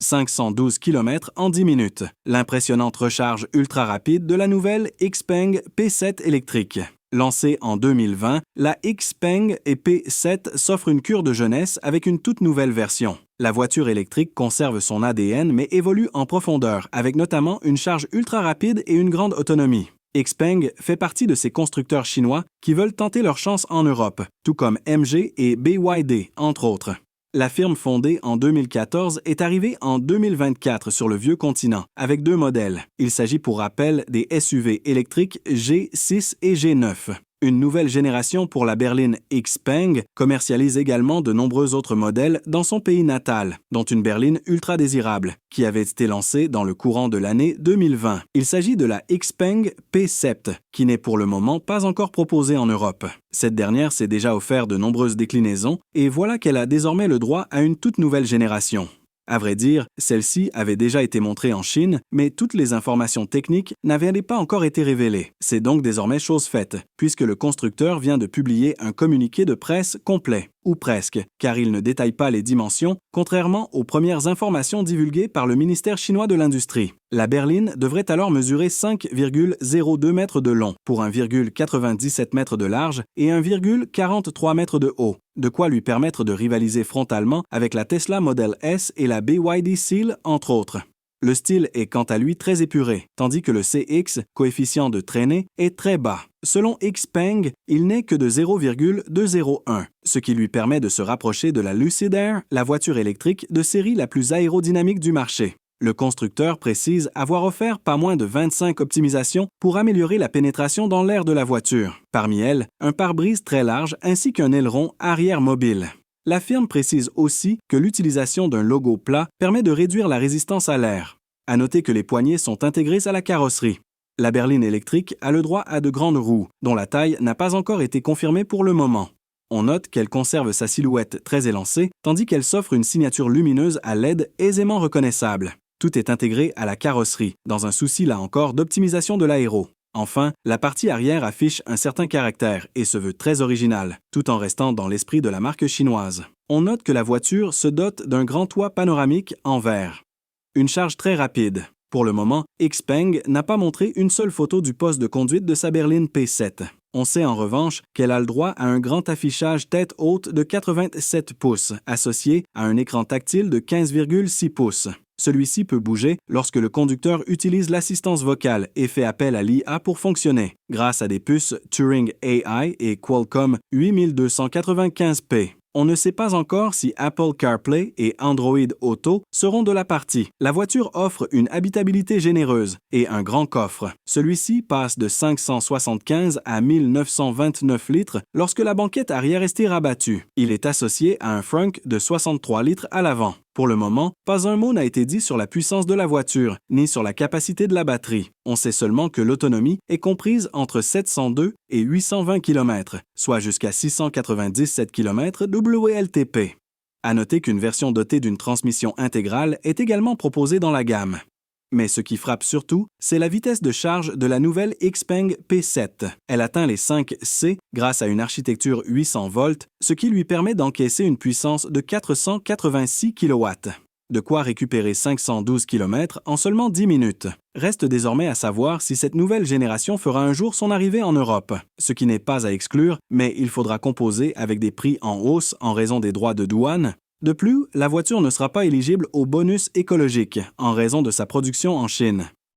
512 km en 10 minutes. L'impressionnante recharge ultra rapide de la nouvelle Xpeng P7 électrique. Lancée en 2020, la Xpeng et P7 s'offre une cure de jeunesse avec une toute nouvelle version. La voiture électrique conserve son ADN mais évolue en profondeur, avec notamment une charge ultra rapide et une grande autonomie. Xpeng fait partie de ces constructeurs chinois qui veulent tenter leur chance en Europe, tout comme MG et BYD, entre autres. La firme fondée en 2014 est arrivée en 2024 sur le vieux continent, avec 2 modèles. Il s'agit pour rappel des SUV électriques G6 et G9. Une nouvelle génération pour la berline Xpeng commercialise également de nombreux autres modèles dans son pays natal, dont une berline ultra désirable, qui avait été lancée dans le courant de l'année 2020. Il s'agit de la Xpeng P7, qui n'est pour le moment pas encore proposée en Europe. Cette dernière s'est déjà offert de nombreuses déclinaisons et voilà qu'elle a désormais le droit à une toute nouvelle génération. À vrai dire, celle-ci avait déjà été montrée en Chine, mais toutes les informations techniques n'avaient pas encore été révélées. C'est donc désormais chose faite, puisque le constructeur vient de publier un communiqué de presse complet, ou presque, car il ne détaille pas les dimensions, contrairement aux premières informations divulguées par le ministère chinois de l'Industrie. La berline devrait alors mesurer 5,02 mètres de long pour 1,97 mètres de large et 1,43 mètres de haut, de quoi lui permettre de rivaliser frontalement avec la Tesla Model S et la BYD Seal, entre autres. Le style est quant à lui très épuré, tandis que le CX, coefficient de traînée, est très bas. Selon Xpeng, il n'est que de 0,201, ce qui lui permet de se rapprocher de la Lucid Air, la voiture électrique de série la plus aérodynamique du marché. Le constructeur précise avoir offert pas moins de 25 optimisations pour améliorer la pénétration dans l'air de la voiture. Parmi elles, un pare-brise très large ainsi qu'un aileron arrière mobile. La firme précise aussi que l'utilisation d'un logo plat permet de réduire la résistance à l'air. À noter que les poignées sont intégrées à la carrosserie. La berline électrique a le droit à de grandes roues, dont la taille n'a pas encore été confirmée pour le moment. On note qu'elle conserve sa silhouette très élancée, tandis qu'elle s'offre une signature lumineuse à LED aisément reconnaissable. Tout est intégré à la carrosserie, dans un souci là encore d'optimisation de l'aéro. Enfin, la partie arrière affiche un certain caractère et se veut très original, tout en restant dans l'esprit de la marque chinoise. On note que la voiture se dote d'un grand toit panoramique en verre. Une charge très rapide. Pour le moment, Xpeng n'a pas montré une seule photo du poste de conduite de sa berline P7. On sait en revanche qu'elle a le droit à un grand affichage tête haute de 87 pouces, associé à un écran tactile de 15,6 pouces. Celui-ci peut bouger lorsque le conducteur utilise l'assistance vocale et fait appel à l'IA pour fonctionner, grâce à des puces Turing AI et Qualcomm 8295P. On ne sait pas encore si Apple CarPlay et Android Auto seront de la partie. La voiture offre une habitabilité généreuse et un grand coffre. Celui-ci passe de 575 à 1929 litres lorsque la banquette arrière est rabattue. Il est associé à un frunk de 63 litres à l'avant. Pour le moment, pas un mot n'a été dit sur la puissance de la voiture, ni sur la capacité de la batterie. On sait seulement que l'autonomie est comprise entre 702 et 820 km, soit jusqu'à 697 km WLTP. À noter qu'une version dotée d'une transmission intégrale est également proposée dans la gamme. Mais ce qui frappe surtout, c'est la vitesse de charge de la nouvelle Xpeng P7. Elle atteint les 5 C grâce à une architecture 800 volts, ce qui lui permet d'encaisser une puissance de 486 kW. De quoi récupérer 512 km en seulement 10 minutes. Reste désormais à savoir si cette nouvelle génération fera un jour son arrivée en Europe, ce qui n'est pas à exclure, mais il faudra composer avec des prix en hausse en raison des droits de douane. De plus, la voiture ne sera pas éligible au bonus écologique en raison de sa production en Chine.